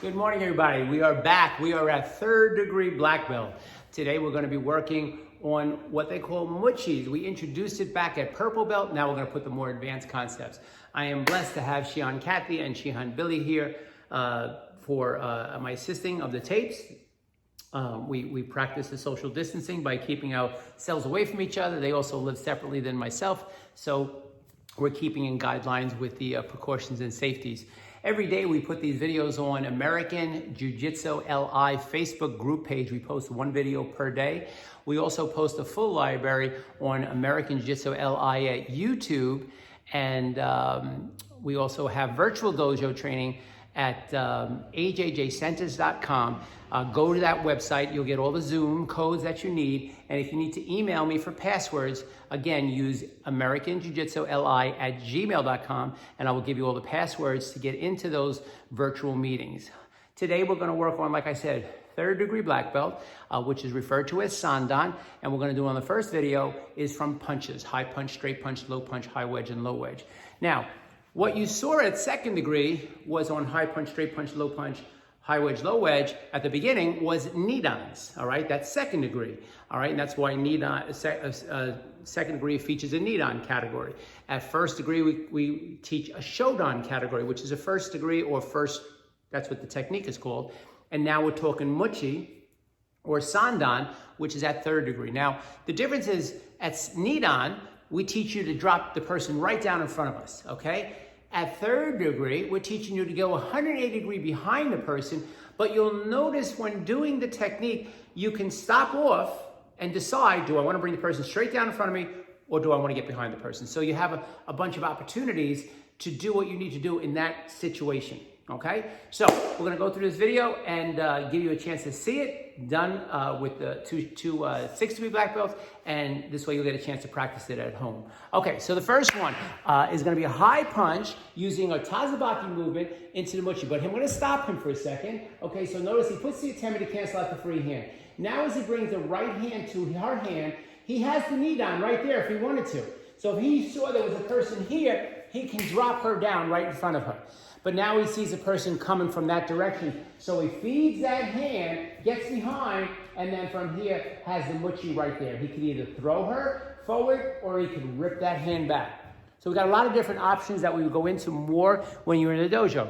Good morning, everybody. We are back. We are at third degree black belt. Today, we're going to be working on what they call muchis. We introduced it back at purple belt. Now we're going to put the more advanced concepts. I am blessed to have Shihan Kathy and Shihan Billy here for my assisting of the tapes. We practice the social distancing by keeping ourselves away from each other. They also live separately than myself. So we're keeping in guidelines with the precautions and safeties. Every day we put these videos on American Jiu-Jitsu LI Facebook group page. We post one video per day. We also post a full library on American Jiu-Jitsu LI at YouTube. And we also have virtual dojo training at ajjcenters.com. Go to that website. You'll get all the Zoom codes that you need. And if you need to email me for passwords, again, use americanjiujitsuli@gmail.com, and I will give you all the passwords to get into those virtual meetings. Today, we're going to work on, like I said, third degree black belt, which is referred to as SANDAN. And we're going to do on the first video is from punches: high punch, straight punch, low punch, high wedge, and low wedge. Now, what you saw at second degree was on high punch, straight punch, low punch, high wedge, low wedge. At the beginning was knee-downs, all right? That's second degree, all right? And that's why second degree features a knee-down category. At first degree, we teach a shodan category, which is a first degree or first, that's what the technique is called. And now we're talking muchi or sandan, which is at third degree. Now, the difference is at knee-down, we teach you to drop the person right down in front of us, okay? At third degree, we're teaching you to go 180 degrees behind the person, but you'll notice when doing the technique, you can stop off and decide, do I want to bring the person straight down in front of me, or do I want to get behind the person? So you have a bunch of opportunities to do what you need to do in that situation, okay? So we're going to go through this video and give you a chance to see it done with the two 6 degree black belts, and this way you'll get a chance to practice it at home. Okay, so the first one is going to be a high punch using a tazabaki movement into the muchi, but I'm going to stop him for a second. Okay, so notice he puts the atemi to cancel out the free hand. Now as he brings the right hand to her hand, he has the knee down right there if he wanted to. So if he saw there was a person here, he can drop her down right in front of her. But now he sees a person coming from that direction. So he feeds that hand, gets behind, and then from here has the muchi right there. He can either throw her forward or he can rip that hand back. So we've got a lot of different options that we will go into more when you're in the dojo.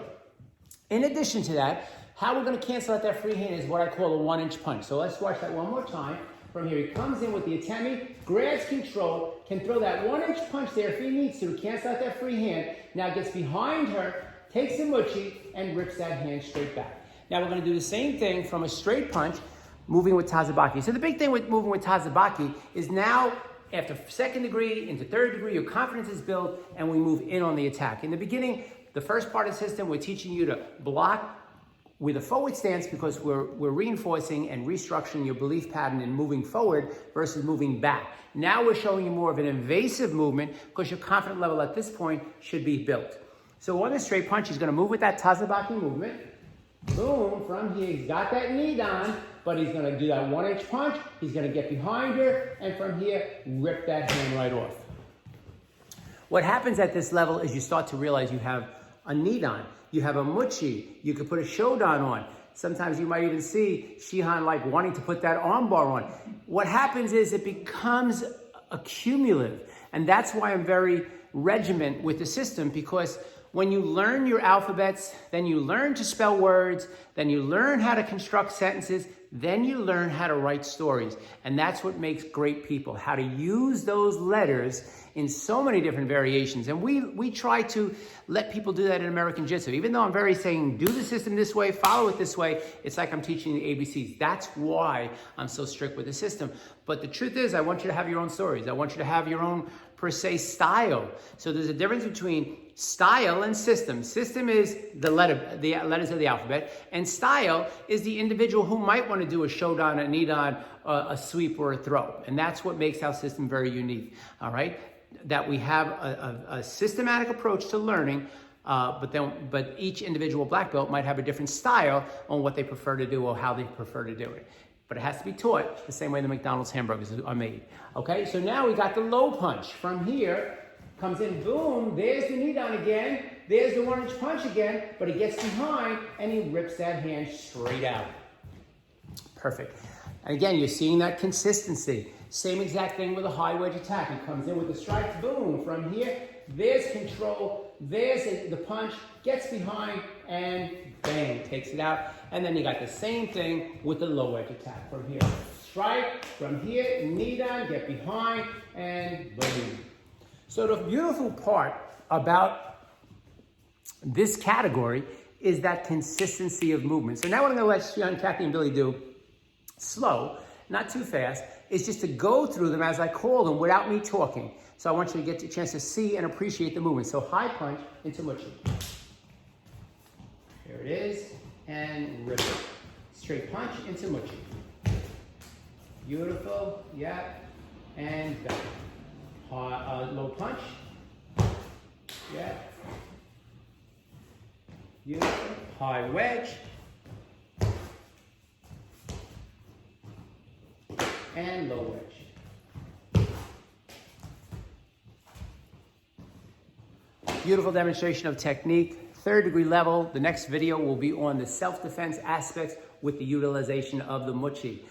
In addition to that, how we're going to cancel out that free hand is what I call a 1-inch punch. So let's watch that one more time. From here, he comes in with the atemi, grabs control, can throw that 1-inch punch there if he needs to cancel out that free hand. Now gets behind her, takes the muchi, and rips that hand straight back. Now we're going to do the same thing from a straight punch, moving with tazabaki. So the big thing with moving with tazabaki is now, after second degree into third degree, your confidence is built, and we move in on the attack. In the beginning, the first part of the system, we're teaching you to block with a forward stance because we're reinforcing and restructuring your belief pattern and moving forward versus moving back. Now we're showing you more of an invasive movement because your confidence level at this point should be built. So on the straight punch, he's going to move with that tazabaki movement. Boom, from here, he's got that knee down, but he's going to do that 1-inch punch. He's going to get behind her, and from here, rip that hand right off. What happens at this level is you start to realize you have a knee down. You have a muchi. You could put a shodan on. Sometimes you might even see Shihan like wanting to put that arm bar on. What happens is it becomes accumulative. And that's why I'm very regiment with the system, because when you learn your alphabets, then you learn to spell words, then you learn how to construct sentences, then you learn how to write stories. And that's what makes great people, how to use those letters in so many different variations. And we try to let people do that in American Jiu-Jitsu. Even though I'm very saying, do the system this way, follow it this way, it's like I'm teaching the ABCs. That's why I'm so strict with the system. But the truth is, I want you to have your own stories. I want you to have your own, per se, style. So there's a difference between style and system. System is the letters of the alphabet, and style is the individual who might want to do a shodan, a knee-down, a sweep, or a throw. And that's what makes our system very unique, all right? That we have a systematic approach to learning, but each individual black belt might have a different style on what they prefer to do or how they prefer to do it. But it has to be taught the same way the McDonald's hamburgers are made. Okay, so now we got the low punch. From here, comes in, boom, there's the knee down again. there's the 1-inch punch again, but he gets behind and he rips that hand straight out. Perfect. And again, you're seeing that consistency. Same exact thing with a high wedge attack. He comes in with the strikes, boom, from here, there's control, there's the punch, gets behind, and bang, takes it out. And then you got the same thing with the low wedge attack from here. Strike, from here, knee down, get behind, and boom. So the beautiful part about this category is that consistency of movement. So now what I'm gonna let Sean, Kathy, and Billy do, slow, not too fast, is just to go through them as I call them without me talking. So I want you to get a chance to see and appreciate the movement. So high punch into muchi. Here it is, and rip it. Straight punch into muchi. Beautiful, yeah, and back. Low punch, yeah. Beautiful, high wedge. And low wedge. Beautiful demonstration of technique. 3rd degree level. The next video will be on the self-defense aspects with the utilization of the muchi.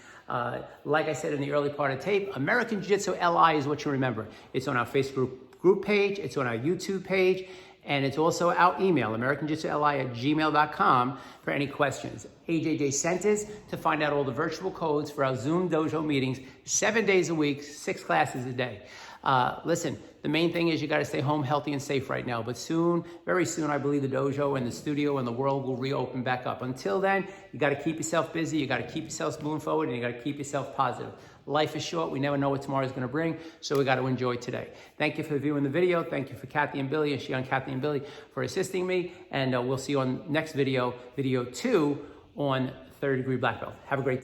Like I said in the early part of the tape, American Jiu-Jitsu LI is what you remember. It's on our Facebook group page, it's on our YouTube page, and it's also our email, americanjiu-jitsu-li@gmail.com, for any questions. AJJ Centers to find out all the virtual codes for our Zoom dojo meetings, 7 days a week, 6 classes a day. Listen, the main thing is you got to stay home healthy and safe right now. But soon, very soon, I believe the dojo and the studio and the world will reopen back up. Until then, you got to keep yourself busy. You got to keep yourself moving forward, and you got to keep yourself positive. Life is short. We never know what tomorrow is going to bring, so we got to enjoy today. Thank you for viewing the video. Thank you for Kathy and Billy, and Shion, Kathy and Billy, for assisting me. And we'll see you on next video, video 2 on 3rd degree black belt. Have a great day.